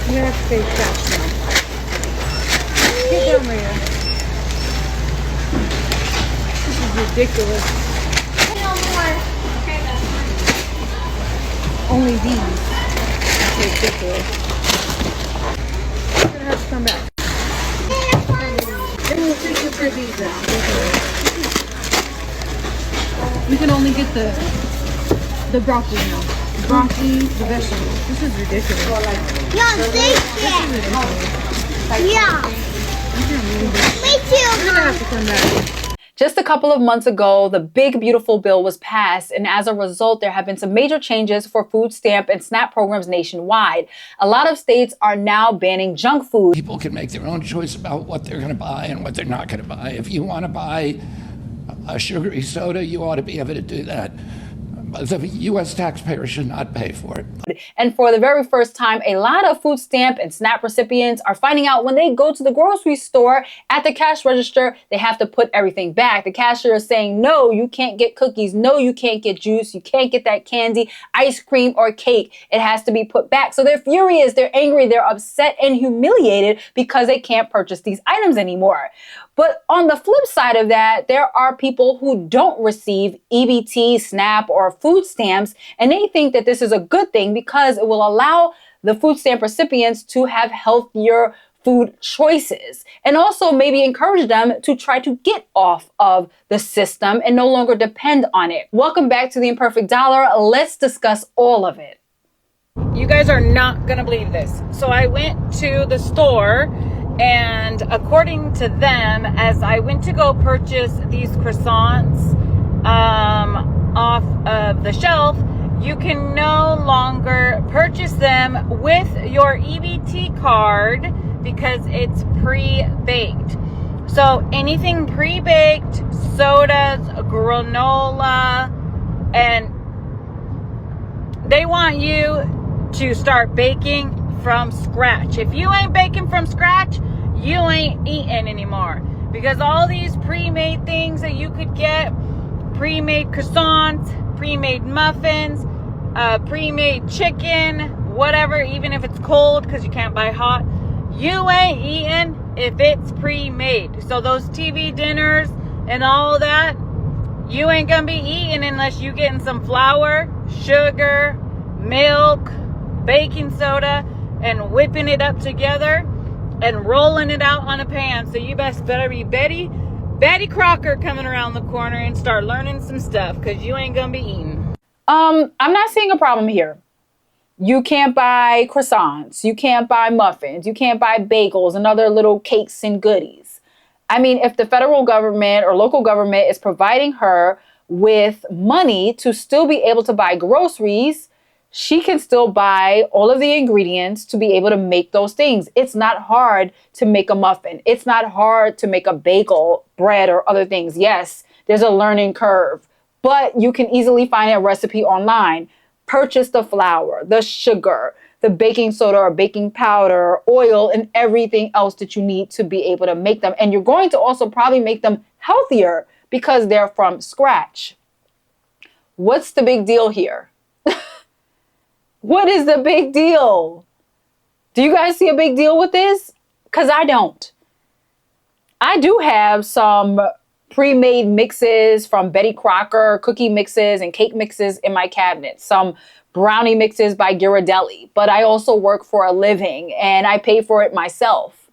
You have to pay cash now. Get down, Maria. This is ridiculous. No more. Okay, that's fine. Only these. That's ridiculous. You're gonna have to come back. They will take you for these now. You can only get the broccoli now. The broccoli, the vegetables. This is ridiculous. Yeah, take it. Yeah. Me too. You're gonna have to come back. Just a couple of months ago, the big, beautiful bill was passed, and as a result, there have been some major changes for food stamp and SNAP programs nationwide. A lot of states are now banning junk food. People can make their own choice about what they're going to buy and what they're not going to buy. If you want to buy a sugary soda, you ought to be able to do that. But the U.S. taxpayer should not pay for it. And for the very first time, a lot of food stamp and SNAP recipients are finding out when they go to the grocery store at the cash register, they have to put everything back. The cashier is saying, no, you can't get cookies. No, you can't get juice. You can't get that candy, ice cream, or cake. It has to be put back. So they're furious, they're angry, they're upset and humiliated because they can't purchase these items anymore. But on the flip side of that, there are people who don't receive EBT, SNAP, or food stamps, and they think that this is a good thing because it will allow the food stamp recipients to have healthier food choices and also maybe encourage them to try to get off of the system and no longer depend on it. Welcome back to The Imperfect Dollar. Let's discuss all of it. You guys are not gonna believe this. So I went to the store, and according to them, as I went to go purchase these croissants off of the shelf, you can no longer purchase them with your EBT card because it's pre-baked. So anything pre-baked, sodas, granola, and they want you to start baking from scratch. If you ain't baking from scratch, you ain't eating anymore, because all these pre-made things that you could get, pre-made croissants, pre-made muffins, pre-made chicken, whatever, even if it's cold because you can't buy hot, you ain't eating if it's pre-made. So those TV dinners and all that, you ain't gonna be eating unless you getting some flour, sugar, milk, baking soda, and whipping it up together and rolling it out on a pan. So you best better be Betty Crocker coming around the corner and start learning some stuff, because you ain't gonna be eating. I'm not seeing a problem here. You can't buy croissants, you can't buy muffins, you can't buy bagels and other little cakes and goodies. I mean, if the federal government or local government is providing her with money to still be able to buy groceries, she can still buy all of the ingredients to be able to make those things. It's not hard to make a muffin. It's not hard to make a bagel, bread, or other things. Yes, there's a learning curve, but you can easily find a recipe online. Purchase the flour, the sugar, the baking soda or baking powder, oil, and everything else that you need to be able to make them. And you're going to also probably make them healthier because they're from scratch. What's the big deal here? What is the big deal? Do you guys see a big deal with this? Because I don't. I do have some pre-made mixes from Betty Crocker, cookie mixes and cake mixes in my cabinet. Some brownie mixes by Ghirardelli. But I also work for a living and I pay for it myself.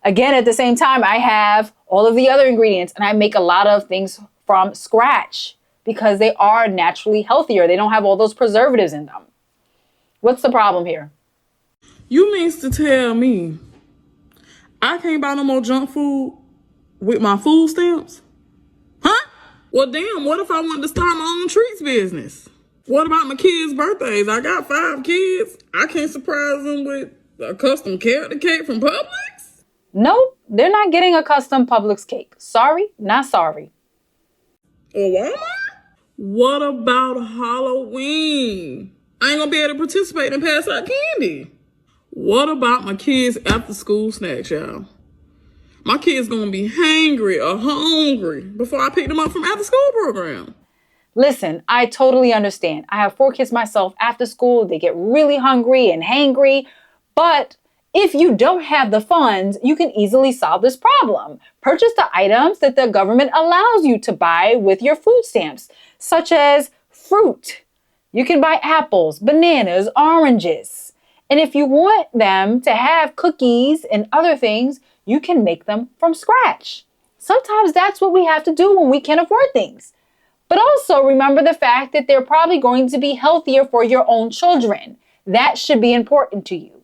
Again, at the same time, I have all of the other ingredients and I make a lot of things from scratch because they are naturally healthier. They don't have all those preservatives in them. What's the problem here? You means to tell me I can't buy no more junk food with my food stamps? Huh? Well, damn, what if I wanted to start my own treats business? What about my kids' birthdays? I got 5 kids. I can't surprise them with a custom carrot cake from Publix? Nope, they're not getting a custom Publix cake. Sorry, not sorry. Or Walmart? What about Halloween? I ain't gonna be able to participate and pass out candy. What about my kids' after school snacks, y'all? My kids gonna be hangry or hungry before I pick them up from after school program. Listen, I totally understand. I have 4 kids myself after school. They get really hungry and hangry. But if you don't have the funds, you can easily solve this problem. Purchase the items that the government allows you to buy with your food stamps, such as fruit. You can buy apples, bananas, oranges. And if you want them to have cookies and other things, you can make them from scratch. Sometimes that's what we have to do when we can't afford things. But also remember the fact that they're probably going to be healthier for your own children. That should be important to you.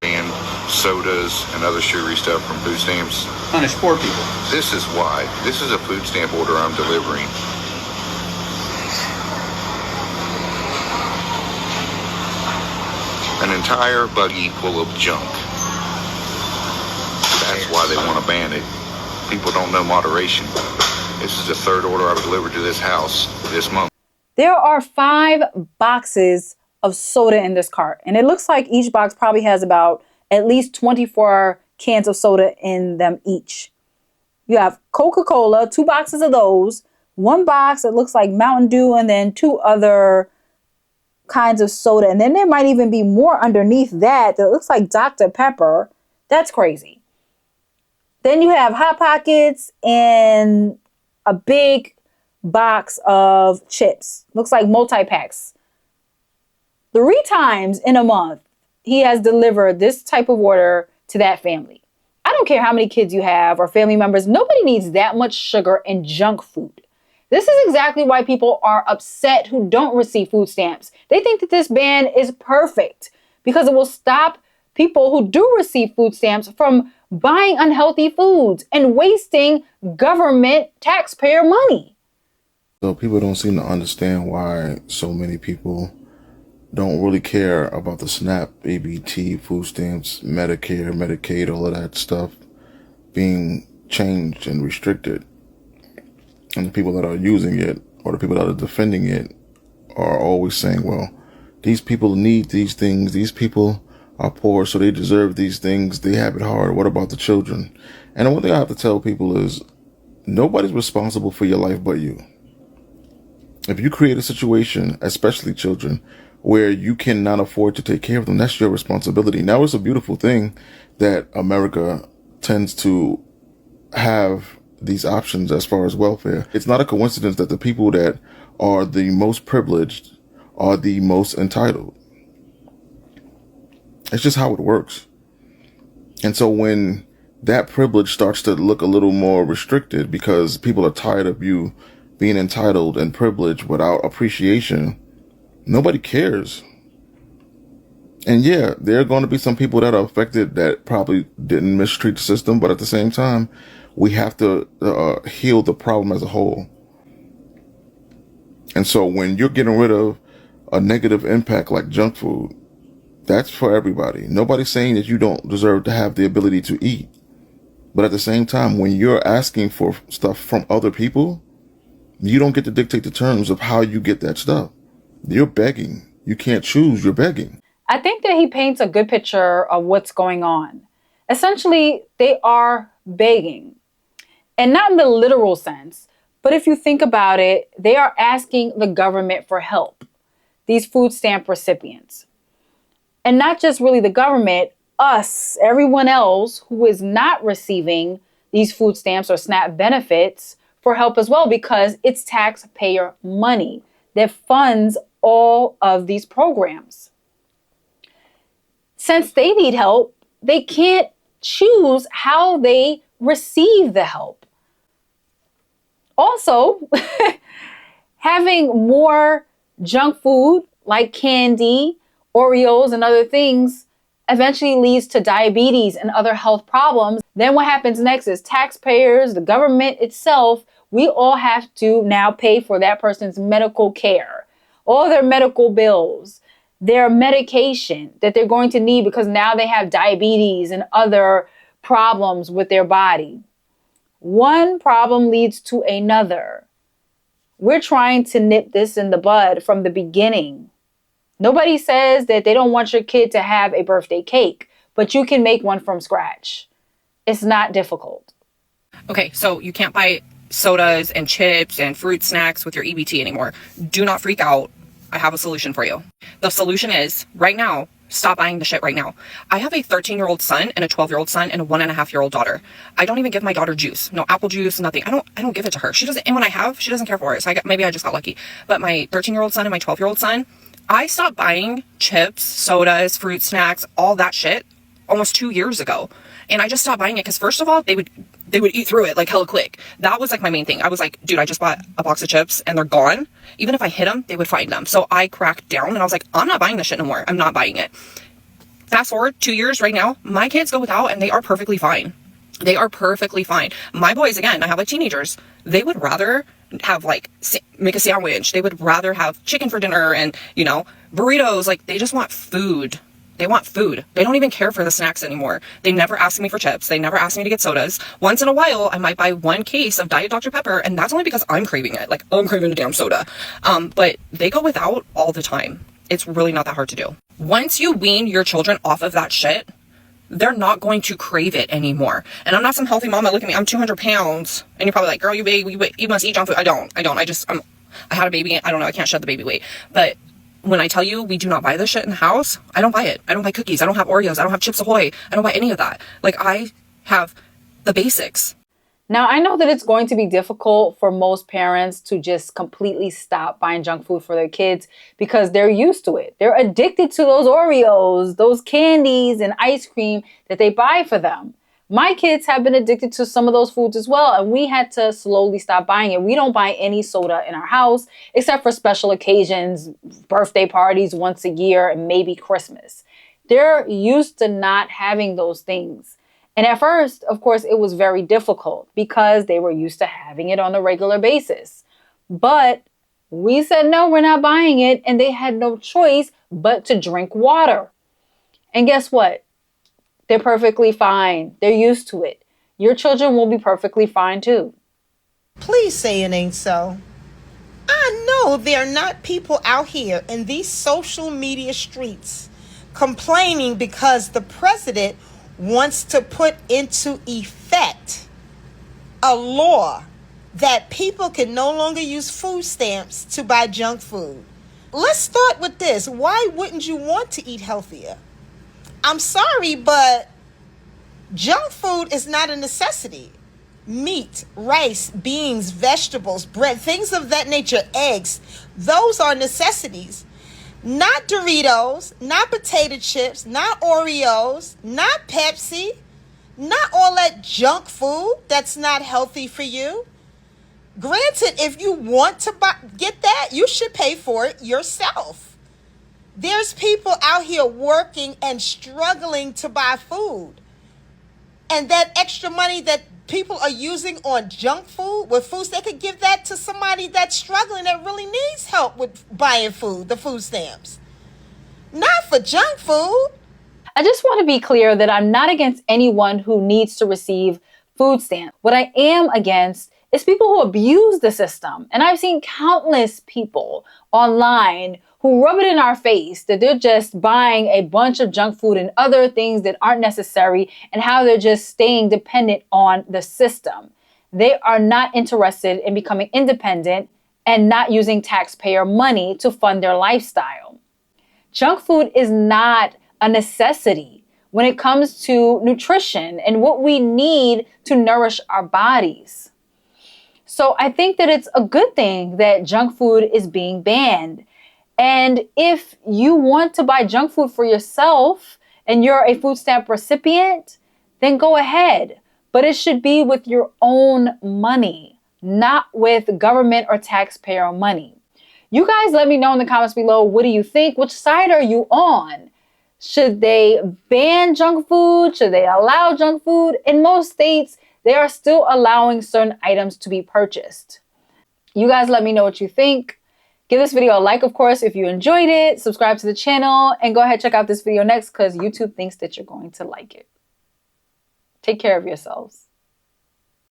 And sodas and other sugary stuff from food stamps. Punish poor people. This is why. This is a food stamp order I'm delivering. An entire buggy full of junk. That's why they want to ban it. People don't know moderation. This is the third order I've delivered to this house this month. There are 5 boxes of soda in this cart, and it looks like each box probably has about at least 24 cans of soda in them each. You have Coca-Cola, 2 boxes of those, 1 box that looks like Mountain Dew, and then 2 other kinds of soda. And then there might even be more underneath that looks like Dr. Pepper. That's crazy. Then you have Hot Pockets and a big box of chips. Looks like multi-packs. 3 times in a month, he has delivered this type of order to that family. I don't care how many kids you have or family members. Nobody needs that much sugar and junk food. This is exactly why people are upset who don't receive food stamps. They think that this ban is perfect because it will stop people who do receive food stamps from buying unhealthy foods and wasting government taxpayer money. So people don't seem to understand why so many people don't really care about the SNAP, ABT, food stamps, Medicare, Medicaid, all of that stuff being changed and restricted. And the people that are using it or the people that are defending it are always saying, well, these people need these things. These people are poor, so they deserve these things. They have it hard. What about the children? And the one thing I have to tell people is nobody's responsible for your life but you. If you create a situation, especially children, where you cannot afford to take care of them, that's your responsibility. Now, it's a beautiful thing that America tends to have these options as far as welfare. It's not a coincidence that the people that are the most privileged are the most entitled. It's just how it works. And so when that privilege starts to look a little more restricted because people are tired of you being entitled and privileged without appreciation, nobody cares. And yeah, there are going to be some people that are affected that probably didn't mistreat the system, but at the same time, we have to heal the problem as a whole. And so when you're getting rid of a negative impact like junk food, that's for everybody. Nobody's saying that you don't deserve to have the ability to eat. But at the same time, when you're asking for stuff from other people, you don't get to dictate the terms of how you get that stuff. You're begging. You can't choose. You're begging. I think that he paints a good picture of what's going on. Essentially, they are begging. And not in the literal sense, but if you think about it, they are asking the government for help, these food stamp recipients. And not just really the government, us, everyone else who is not receiving these food stamps or SNAP benefits for help as well, because it's taxpayer money that funds all of these programs. Since they need help, they can't choose how they receive the help. Also, having more junk food like candy, Oreos, and other things eventually leads to diabetes and other health problems. Then what happens next is taxpayers, the government itself, we all have to now pay for that person's medical care, all their medical bills, their medication that they're going to need because now they have diabetes and other problems with their body. One problem leads to another. We're trying to nip this in the bud from the beginning. Nobody says that they don't want your kid to have a birthday cake, but you can make one from scratch. It's not difficult. Okay, so you can't buy sodas and chips and fruit snacks with your EBT anymore. Do not freak out. I have a solution for you. The solution is, right now, stop buying the shit right now. I have a 13-year-old son and a 12-year-old son and a 1.5-year-old daughter. I don't even give my daughter juice. No apple juice, nothing. I don't give it to her. She doesn't, and when I have, she doesn't care for it. So maybe I just got lucky. But my 13-year-old son and my 12-year-old son, I stopped buying chips, sodas, fruit snacks, all that shit almost 2 years ago. And I just stopped buying it because, first of all, they would eat through it like hella quick. That was like my main thing. I was like, dude, I just bought a box of chips and they're gone. Even if I hit them, they would find them. So I cracked down and I was like, I'm not buying this shit no more. I'm not buying it. Fast forward 2 years right now, my kids go without and they are perfectly fine. They are perfectly fine. My boys, again, I have like teenagers. They would rather have like make a sandwich. They would rather have chicken for dinner and, you know, burritos. Like, they just want food. They want food. They don't even care for the snacks anymore. They never ask me for chips. They never ask me to get sodas. Once in a while, I might buy one case of Diet Dr. Pepper, and that's only because I'm craving it. Like, I'm craving a damn soda. But they go without all the time. It's really not that hard to do. Once you wean your children off of that shit, they're not going to crave it anymore. And I'm not some healthy mama. Look at me. I'm 200 pounds. And you're probably like, girl, you must eat junk food. I don't. I had a baby. I don't know. I can't shed the baby weight. But when I tell you we do not buy this shit in the house, I don't buy it. I don't buy cookies. I don't have Oreos. I don't have Chips Ahoy. I don't buy any of that. Like, I have the basics. Now, I know that it's going to be difficult for most parents to just completely stop buying junk food for their kids because they're used to it. They're addicted to those Oreos, those candies and ice cream that they buy for them. My kids have been addicted to some of those foods as well, and we had to slowly stop buying it. We don't buy any soda in our house except for special occasions, birthday parties once a year, and maybe Christmas. They're used to not having those things. And at first, of course, it was very difficult because they were used to having it on a regular basis. But we said, no, we're not buying it. And they had no choice but to drink water. And guess what? They're perfectly fine. They're used to it. Your children will be perfectly fine too. Please say it ain't so. I know there are not people out here in these social media streets complaining because the president wants to put into effect a law that people can no longer use food stamps to buy junk food. Let's start with this. Why wouldn't you want to eat healthier? I'm sorry, but junk food is not a necessity. Meat, rice, beans, vegetables, bread, things of that nature, eggs, those are necessities. Not Doritos, not potato chips, not Oreos, not Pepsi, not all that junk food that's not healthy for you. Granted, if you want to get that, you should pay for it yourself. There's people out here working and struggling to buy food. And that extra money that people are using on junk food, with foods, they could give that to somebody that's struggling, that really needs help with buying food, the food stamps. Not for junk food. I just want to be clear that I'm not against anyone who needs to receive food stamps. What I am against is people who abuse the system. And I've seen countless people online who rub it in our face that they're just buying a bunch of junk food and other things that aren't necessary, and how they're just staying dependent on the system. They are not interested in becoming independent and not using taxpayer money to fund their lifestyle. Junk food is not a necessity when it comes to nutrition and what we need to nourish our bodies. So I think that it's a good thing that junk food is being banned. And if you want to buy junk food for yourself and you're a food stamp recipient, then go ahead. But it should be with your own money, not with government or taxpayer money. You guys let me know in the comments below, what do you think? Which side are you on? Should they ban junk food? Should they allow junk food? In most states, they are still allowing certain items to be purchased. You guys let me know what you think. Give this video a like, of course, if you enjoyed it. Subscribe to the channel and go ahead, check out this video next because YouTube thinks that you're going to like it. Take care of yourselves.